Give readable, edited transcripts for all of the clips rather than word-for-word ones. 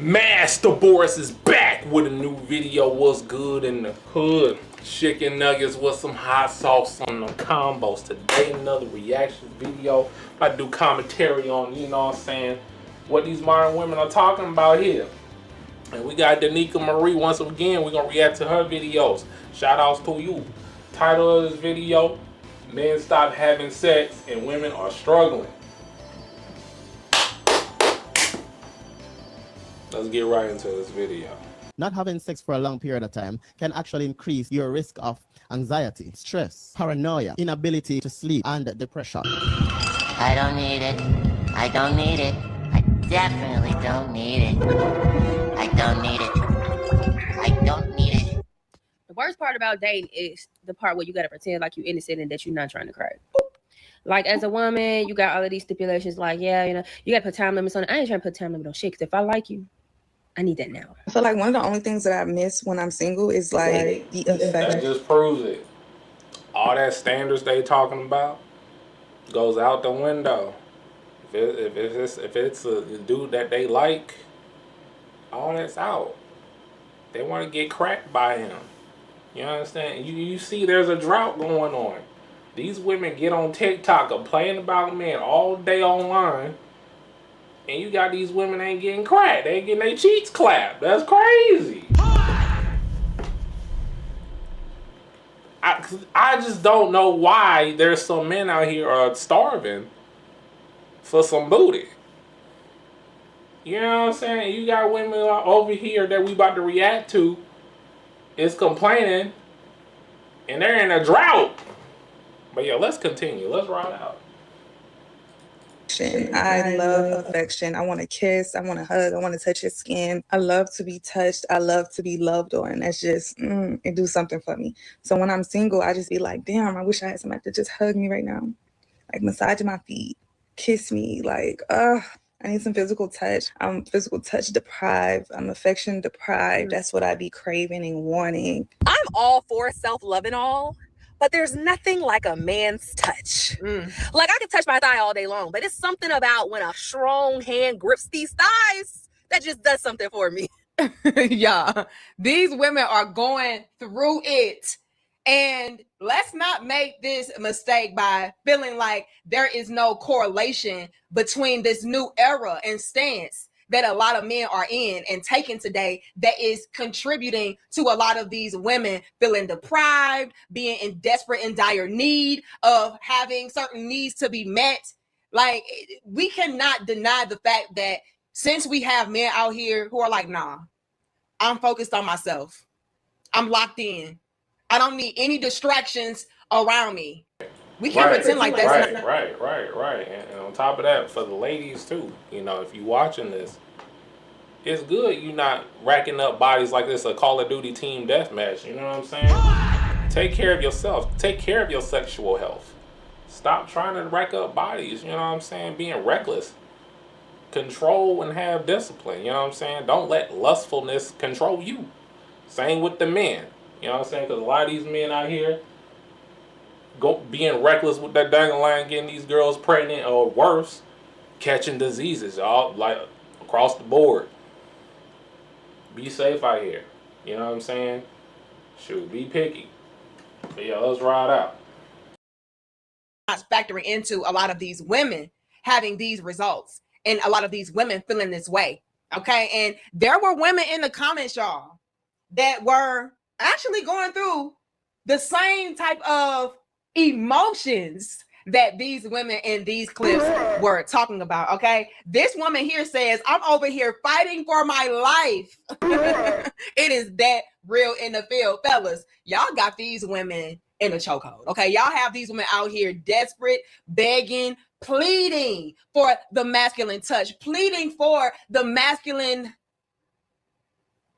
MasterBoris is back with a new video. What's good in the hood? Chicken nuggets with some hot sauce on the combos. Today another reaction video. I do commentary on, you know what I'm saying, what these modern women are talking about here. And we got Danica Marie once again. We're gonna react to her videos. Shout outs to you. Title of this video: Men Stop Having Sex and Women Are Struggling. Let's get right into this video. Not having sex for a long period of time can actually increase your risk of anxiety, stress, paranoia, inability to sleep, and depression. I don't need it. I don't need it. I definitely don't need it. I don't need it. I don't need it. The worst part about dating is the part where you gotta pretend like you're innocent and that you're not trying to cry. Like, as a woman, you got all of these stipulations like, yeah, you know, you gotta put time limits on it. I ain't trying to put time limit on shit, because if I like you, I need that now. I feel like one of the only things that I miss when I'm single is like the affection. That just proves it. All that standards they talking about goes out the window. If it's a dude that they like, all that's out. They want to get cracked by him. You understand? You see there's a drought going on. These women get on TikTok complaining about men all day online, and you got these women ain't getting cracked. They ain't getting their cheeks clapped. That's crazy. I just don't know why there's some men out here are starving for some booty. You know what I'm saying? You got women over here that we about to react to is complaining, and they're in a drought. But yeah, let's continue. Let's ride out. I love affection. I want to kiss. I want to hug. I want to touch your skin. I love to be touched. I love to be loved on. That's just, it do something for me. So when I'm single, I just be like, damn, I wish I had somebody to just hug me right now. Like, massage my feet, kiss me. Like, I need some physical touch. I'm physical touch deprived. I'm affection deprived. That's what I be craving and wanting. I'm all for self-love and all, but there's nothing like a man's touch. Like, I can touch my thigh all day long, but it's something about when a strong hand grips these thighs that just does something for me. Yeah, these women are going through it. And let's not make this mistake by feeling like there is no correlation between this new era and stance that a lot of men are in and taking today that is contributing to a lot of these women feeling deprived, being in desperate and dire need of having certain needs to be met. Like, we cannot deny the fact that since we have men out here who are like, nah, I'm focused on myself. I'm locked in. I don't need any distractions around me. We can't pretend like that's right. And on top of that, for the ladies too, you know, if you watching this, it's good you not racking up bodies like this, a Call of Duty team deathmatch. You know what I'm saying? Take care of yourself. Take care of your sexual health. Stop trying to rack up bodies. You know what I'm saying? Being reckless. Control and have discipline. You know what I'm saying? Don't let lustfulness control you. Same with the men. You know what I'm saying? Because a lot of these men out here being reckless with that dangling, getting these girls pregnant, or worse, catching diseases, all like across the board. Be safe out here. You know what I'm saying? Shoot, be picky. But yeah, let's ride out. factoring into a lot of these women having these results and a lot of these women feeling this way. Okay. And there were women in the comments, y'all, that were actually going through the same type of emotions that these women in these clips were talking about. Okay, this woman here says, I'm over here fighting for my life. It is that real in the field. Fellas, y'all got these women in a chokehold. Okay, y'all have these women out here desperate, begging, pleading for the masculine touch, pleading for the masculine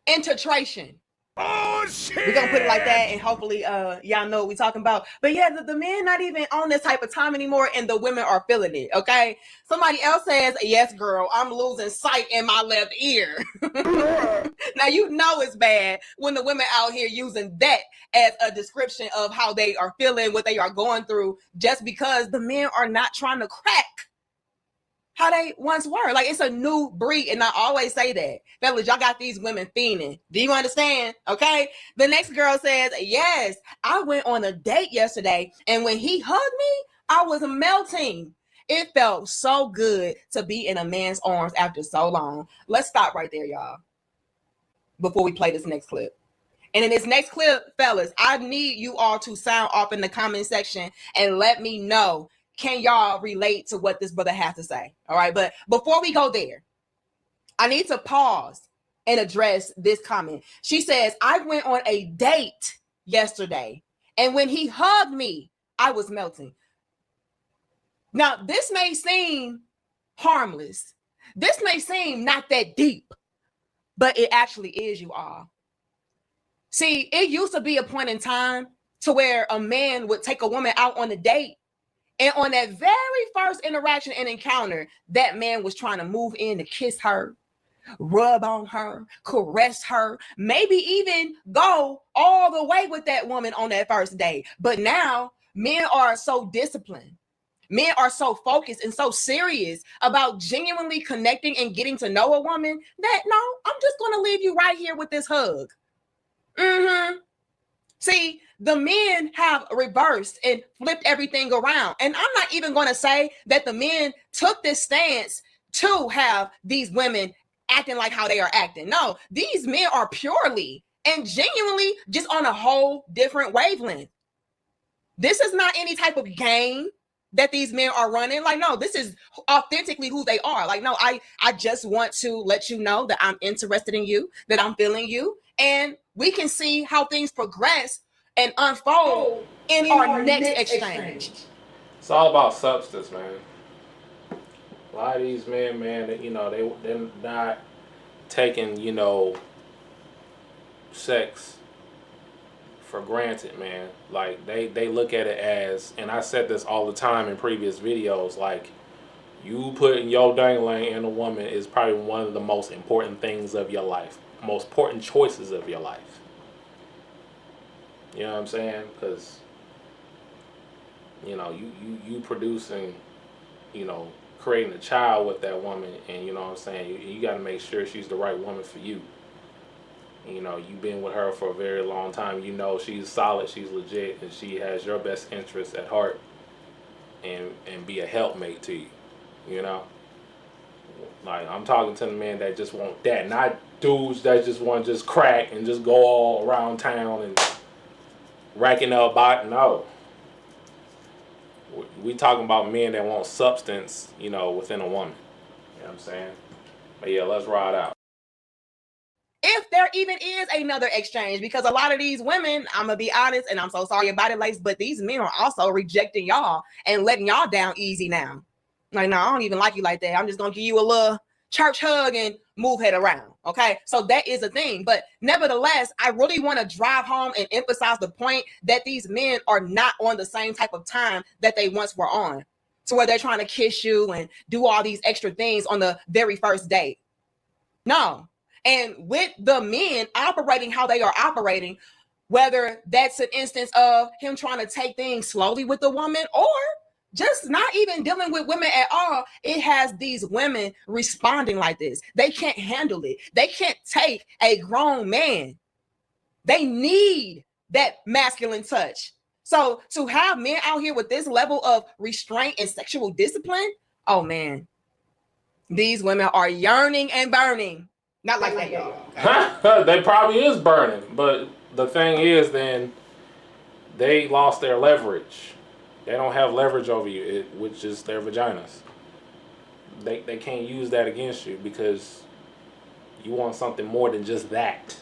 intertration. Oh shit! We're gonna put it like that, and hopefully y'all know what we're talking about. But yeah, the men not even on this type of time anymore, and the women are feeling it. Okay, somebody else says, yes girl, I'm losing sight in my left ear. Now you know it's bad when the women out here using that as a description of how they are feeling, what they are going through, just because the men are not trying to crack. how they once were. Like, it's a new breed. And I always say that. Fellas, y'all got these women fiending. Do you understand? Okay. The next girl says, yes, I went on a date yesterday, and when he hugged me, I was melting. It felt so good to be in a man's arms after so long. Let's stop right there, y'all, before we play this next clip. And in this next clip, fellas, I need you all to sound off in the comment section and let me know, can y'all relate to what this brother has to say? All right. But before we go there, I need to pause and address this comment. She says, I went on a date yesterday, and when he hugged me, I was melting. Now, this may seem harmless. This may seem not that deep, but it actually is, you all. See, it used to be a point in time to where a man would take a woman out on a date, and on that very first interaction and encounter, that man was trying to move in to kiss her, rub on her, caress her, maybe even go all the way with that woman on that first date. But now men are so disciplined. Men are so focused and so serious about genuinely connecting and getting to know a woman that, no, I'm just going to leave you right here with this hug. See, the men have reversed and flipped everything around. And I'm not even going to say that the men took this stance to have these women acting like how they are acting. No, these men are purely and genuinely just on a whole different wavelength. This is not any type of game that these men are running. Like, no, this is authentically who they are. Like, no, I just want to let you know that I'm interested in you, that I'm feeling you, and we can see how things progress and unfold in our next exchange. It's all about substance, man. A lot of these men, man, they're not taking, sex for granted, man. Like, they look at it as, and I said this all the time in previous videos, like, you putting your dangling in a woman is probably one of the most important things of your life, most important choices of your life. You know what I'm saying? Because, you producing, creating a child with that woman, and you know what I'm saying, you got to make sure she's the right woman for you. You've been with her for a very long time. She's solid, she's legit, and she has your best interests at heart, and be a helpmate to you. Like, I'm talking to the men that just want that, not dudes that just want to just crack and just go all around town and racking up bot. No. We talking about men that want substance, within a woman. You know what I'm saying? But yeah, let's ride out. If there even is another exchange, because a lot of these women, I'm gonna be honest, and I'm so sorry about it, ladies, but these men are also rejecting y'all and letting y'all down easy now. Like, no, I don't even like you like that. I'm just gonna give you a little church hug and move head around. Okay, so that is a thing. But nevertheless, I really want to drive home and emphasize the point that these men are not on the same type of time that they once were on, to where they're trying to kiss you and do all these extra things on the very first date. No. And with the men operating how they are operating, whether that's an instance of him trying to take things slowly with the woman, or just not even dealing with women at all, it has these women responding like this. They can't handle it. They can't take a grown man. They need that masculine touch. So to have men out here with this level of restraint and sexual discipline, oh man, these women are yearning and burning. Not like that, y'all. They probably is burning, but the thing is, then they lost their leverage. They don't have leverage over you, which is their vaginas. They can't use that against you because you want something more than just that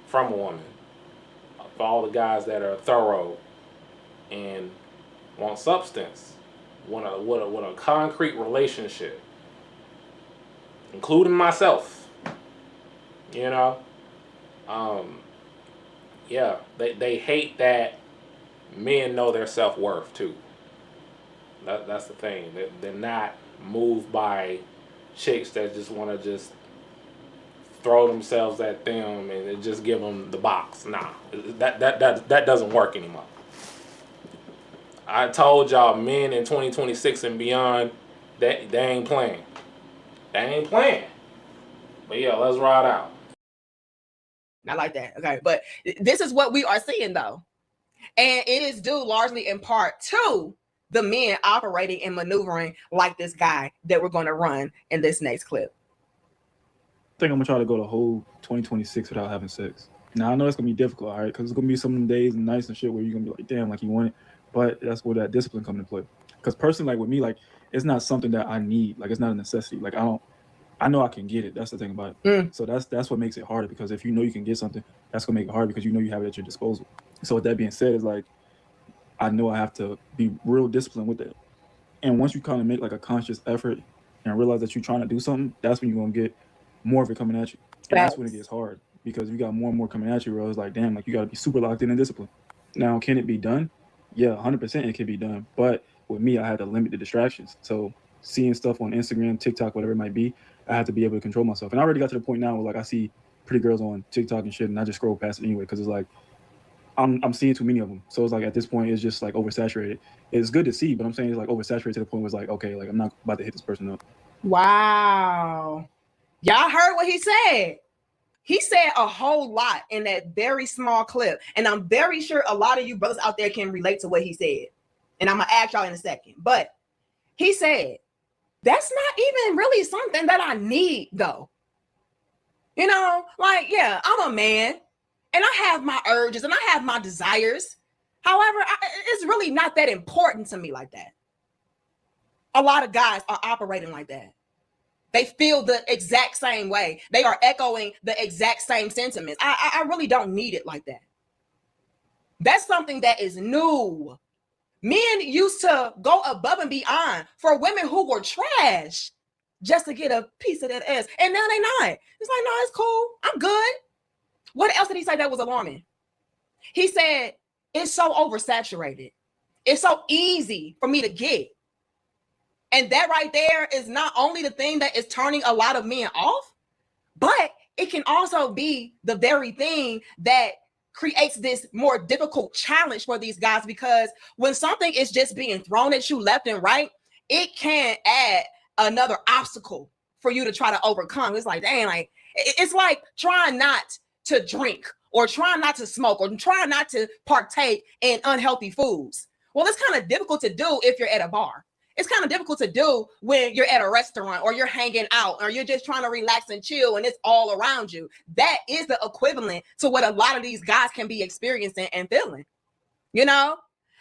from a woman. For all the guys that are thorough and want substance, want a concrete relationship, including myself. They hate that men know their self-worth too. That's the thing. They're not moved by chicks that just want to just throw themselves at them and just give them the box. Nah, that doesn't work anymore. I told y'all, men in 2026 and beyond, they ain't playing. They ain't playing. But yeah, let's ride out. Not like that. Okay. But this is what we are seeing though. And it is due largely in part to the men operating and maneuvering like this guy that we're going to run in this next clip. I think I'm gonna try to go the whole 2026 without having sex. Now I know it's gonna be difficult, all right, because it's gonna be some days and nights and shit where you're gonna be like, damn, like you want it, but that's where that discipline comes into play. Because personally, like with me, like it's not something that I need, like it's not a necessity. Like I know I can get it. That's the thing about it. So that's what makes it harder, because if you know you can get something, that's gonna make it hard because you know you have it at your disposal. So with that being said, it's like I know I have to be real disciplined with that. And once you kind of make like a conscious effort and realize that you're trying to do something, that's when you're gonna get more of it coming at you. And that's when it gets hard, because you got more and more coming at you, where it's like, damn, like you got to be super locked in and disciplined. Now, can it be done? Yeah, 100% it can be done. But with me, I had to limit the distractions. So seeing stuff on Instagram, TikTok, whatever it might be, I have to be able to control myself. And I already got to the point now where like I see pretty girls on TikTok and shit, and I just scroll past it anyway, because it's like I'm seeing too many of them. So it's like at this point, it's just like oversaturated. It's good to see, but I'm saying it's like oversaturated to the point where it's like, okay, like I'm not about to hit this person up. Wow. Y'all heard what he said. He said a whole lot in that very small clip. And I'm very sure a lot of you brothers out there can relate to what he said. And I'm going to ask y'all in a second. But he said, that's not even really something that I need, though. You know, like, yeah, I'm a man and I have my urges and I have my desires. However, it's really not that important to me like that. A lot of guys are operating like that. They feel the exact same way. They are echoing the exact same sentiments. I really don't need it like that. That's something that is new. Men used to go above and beyond for women who were trash just to get a piece of that ass. And now they not. It's like, no, it's cool. I'm good. What else did he say that was alarming? He said, it's so oversaturated. It's so easy for me to get. And that right there is not only the thing that is turning a lot of men off, but it can also be the very thing that creates this more difficult challenge for these guys, because when something is just being thrown at you left and right, it can add another obstacle for you to try to overcome. It's like, dang, like it's like trying not to drink or trying not to smoke or trying not to partake in unhealthy foods. Well, it's kind of difficult to do if you're at a bar. It's kind of difficult to do when you're at a restaurant or you're hanging out or you're just trying to relax and chill and it's all around you. That is the equivalent to what a lot of these guys can be experiencing and feeling, you know?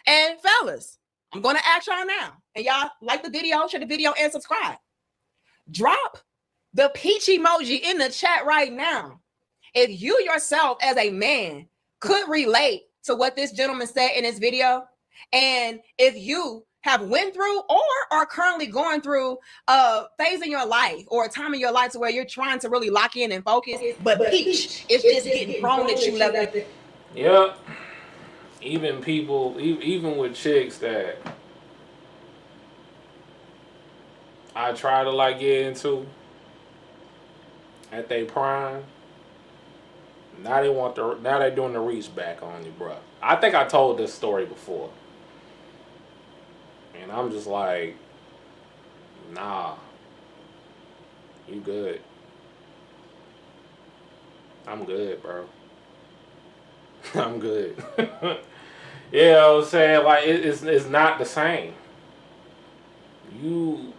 And fellas, I'm going to ask y'all now, and y'all like the video, share the video and subscribe. Drop the peach emoji in the chat right now if you yourself as a man could relate to what this gentleman said in his video, and if you have went through or are currently going through a phase in your life or a time in your life to where you're trying to really lock in and focus, but peach is just getting thrown at you left. Yep. Even people, even with chicks that I try to like get into at their prime, now they doing the reach back on you, bro. I think I told this story before. And I'm just like, nah, you good. I'm good, bro. I'm good. Yeah, I was saying, like, it's not the same. You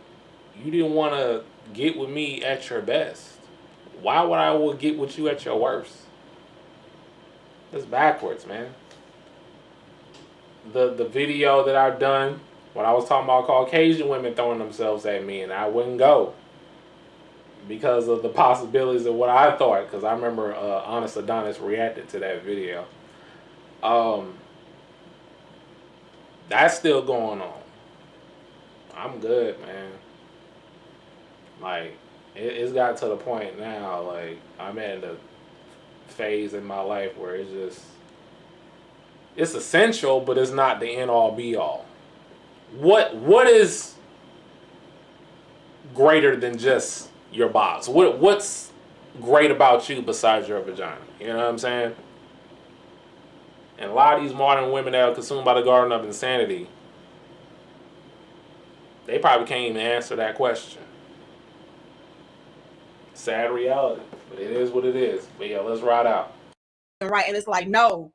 didn't want to get with me at your best. Why would I get with you at your worst? It's backwards, man. The video that I've done, when I was talking about Caucasian women throwing themselves at me, and I wouldn't go because of the possibilities of what I thought, because I remember Honest Adonis reacted to that video. That's still going on. I'm good, man. Like, it's got to the point now, like, I'm at a phase in my life where it's essential, but it's not the end all be all. What is greater than just your box? What's great about you besides your vagina? You know what I'm saying? And a lot of these modern women that are consumed by the Garden of Insanity, They probably can't even answer that question. Sad reality, but it is what it is. But yeah, let's ride out. Right. And it's like, no,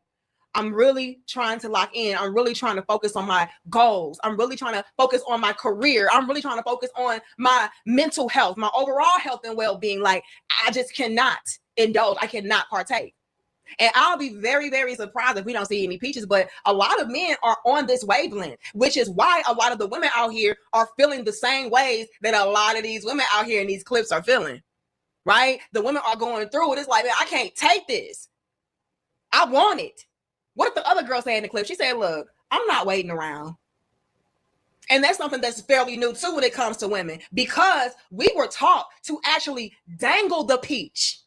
I'm really trying to lock in. I'm really trying to focus on my goals. I'm really trying to focus on my career. I'm really trying to focus on my mental health, my overall health and well-being. Like, I just cannot indulge. I cannot partake. And I'll be very, very surprised if we don't see any peaches. But a lot of men are on this wavelength, which is why a lot of the women out here are feeling the same ways that a lot of these women out here in these clips are feeling. Right? The women are going through it. It's like, man, I can't take this. I want it. What did the other girl say in the clip? She said, look, I'm not waiting around. And that's something that's fairly new too when it comes to women, because we were taught to actually dangle the peach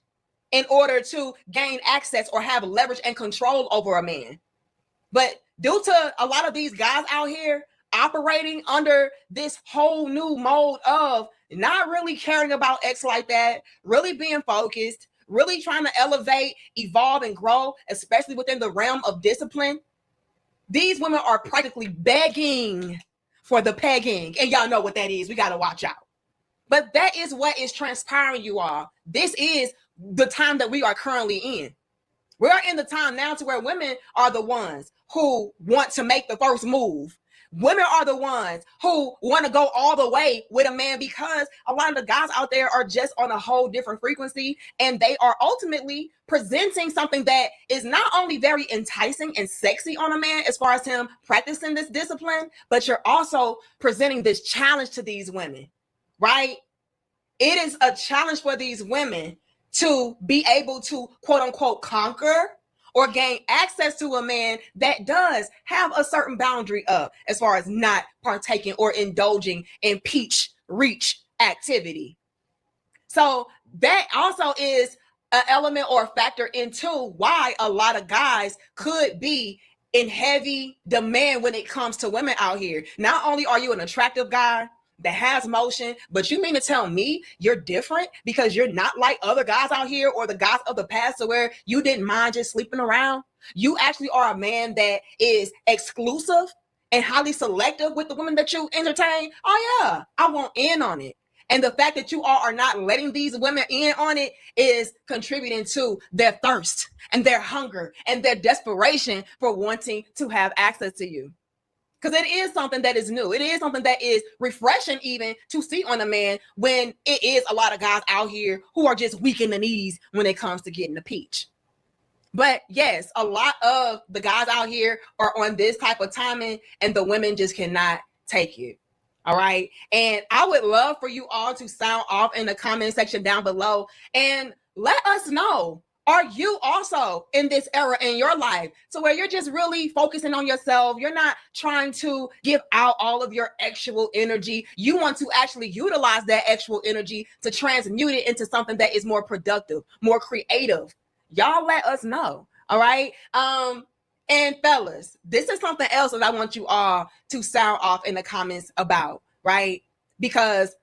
in order to gain access or have leverage and control over a man. But due to a lot of these guys out here operating under this whole new mode of not really caring about X like that, really being focused, really trying to elevate, evolve, and grow, especially within the realm of discipline, these women are practically begging for the pegging. And y'all know what that is. We got to watch out. But that is what is transpiring, you all. This is the time that we are currently in. We are in the time now to where women are the ones who want to make the first move. Women are the ones who want to go all the way with a man, because a lot of the guys out there are just on a whole different frequency, and they are ultimately presenting something that is not only very enticing and sexy on a man as far as him practicing this discipline, but you're also presenting this challenge to these women, right? It is a challenge for these women to be able to, quote unquote, conquer or gain access to a man that does have a certain boundary up as far as not partaking or indulging in peach reach activity. So that also is an element or a factor into why a lot of guys could be in heavy demand when it comes to women out here. Not only are you an attractive guy that has motion, but you mean to tell me you're different because you're not like other guys out here or the guys of the past, to where you didn't mind just sleeping around? You actually are a man that is exclusive and highly selective with the women that you entertain. Oh yeah, I want in on it. And the fact that you all are not letting these women in on it is contributing to their thirst and their hunger and their desperation for wanting to have access to you. Because it is something that is new. It is something that is refreshing even to see on a man, when it is a lot of guys out here who are just weak in the knees when it comes to getting the peach. But yes, a lot of the guys out here are on this type of timing, and the women just cannot take it. All right. And I would love for you all to sound off in the comment section down below and let us know. Are you also in this era in your life to where you're just really focusing on yourself? You're not trying to give out all of your actual energy. You want to actually utilize that actual energy to transmute it into something that is more productive, more creative. Y'all let us know. All right. And fellas, this is something else that I want you all to sound off in the comments about, right? Because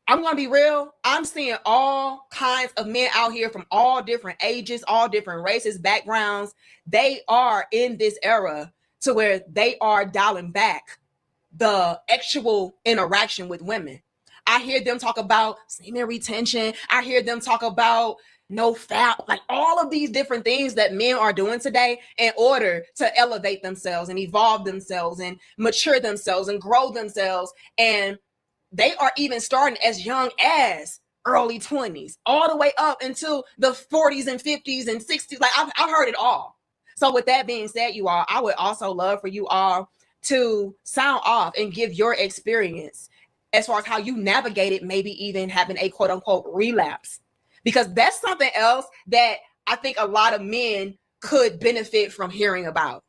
I'm going to be real. I'm seeing all kinds of men out here from all different ages, all different races, backgrounds. They are in this era to where they are dialing back the actual interaction with women. I hear them talk about semen retention. I hear them talk about no fat, like all of these different things that men are doing today in order to elevate themselves and evolve themselves and mature themselves and grow themselves. And they are even starting as young as early 20s, all the way up into the 40s and 50s and 60s. Like I've heard it all. So with that being said, you all, I would also love for you all to sound off and give your experience as far as how you navigated maybe even having a quote unquote relapse, because that's something else that I think a lot of men could benefit from hearing about.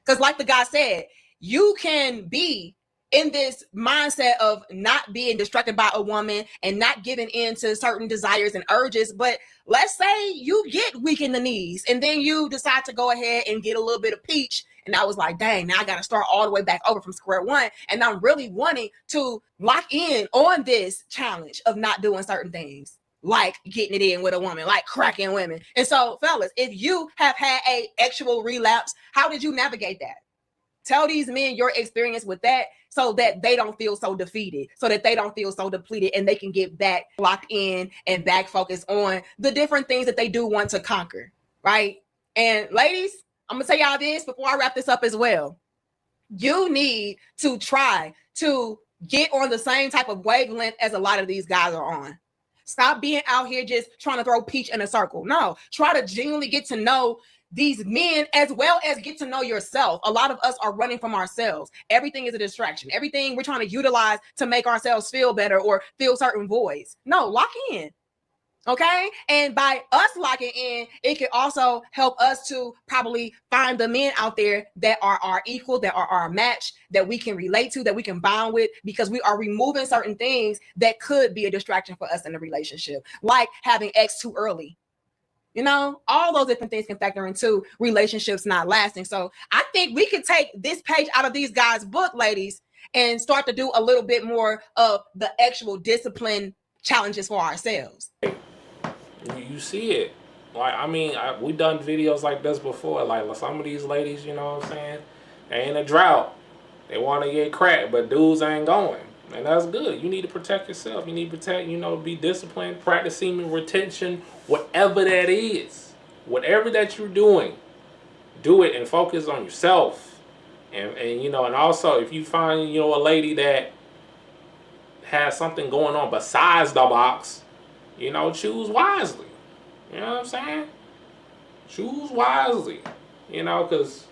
Because like the guy said, you can be in this mindset of not being distracted by a woman and not giving in to certain desires and urges. But let's say you get weak in the knees and then you decide to go ahead and get a little bit of peach. And I was like, dang, now I got to start all the way back over from square one. And I'm really wanting to lock in on this challenge of not doing certain things, like getting it in with a woman, like cracking women. And so fellas, if you have had a actual relapse, how did you navigate that? Tell these men your experience with that so that they don't feel so defeated, so that they don't feel so depleted, and they can get back locked in and back focused on the different things that they do want to conquer, right? And ladies, I'm gonna tell y'all this before I wrap this up as well. You need to try to get on the same type of wavelength as a lot of these guys are on. Stop being out here just trying to throw peach in a circle. No, try to genuinely get to know these men as well as get to know yourself. A lot of us are running from ourselves. Everything is a distraction. Everything we're trying to utilize to make ourselves feel better or fill certain voids. No, lock in. Okay. And by us locking in, it can also help us to probably find the men out there that are our equal, that are our match, that we can relate to, that we can bond with, because we are removing certain things that could be a distraction for us in a relationship, like having X too early. You know, all those different things can factor into relationships not lasting. So I think we could take this page out of these guys' book, ladies, and start to do a little bit more of the actual discipline challenges for ourselves. You see it. Like, I mean, we done videos like this before. Like, some of these ladies, you know what I'm saying? They ain't a drought. They want to get cracked, but dudes ain't going. And that's good. You need to protect yourself. You need to protect, be disciplined, practice semen retention, whatever that is. Whatever that you're doing, do it and focus on yourself. And also, if you find, a lady that has something going on besides the box, choose wisely. You know what I'm saying? Choose wisely. Because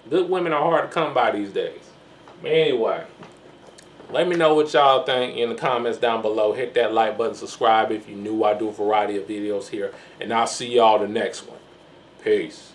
good women are hard to come by these days. But anyway, let me know what y'all think in the comments down below. Hit that like button, subscribe if you're new. I do a variety of videos here. And I'll see y'all the next one. Peace.